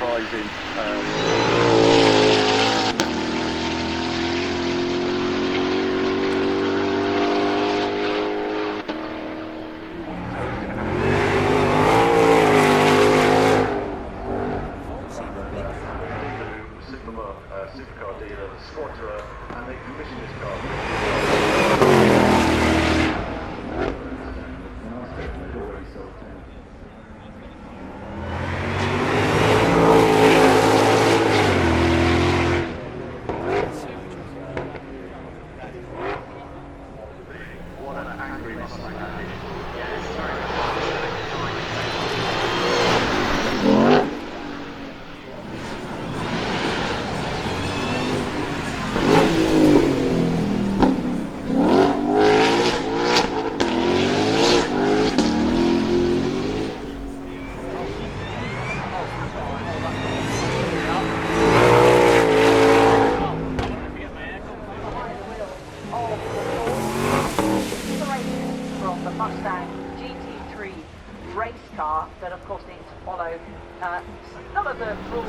surprising. Supercar dealer, the squatter, and they commission this car. What an angry Mustang that is. From the Mustang GT3 race car that of course needs to follow some of the rules.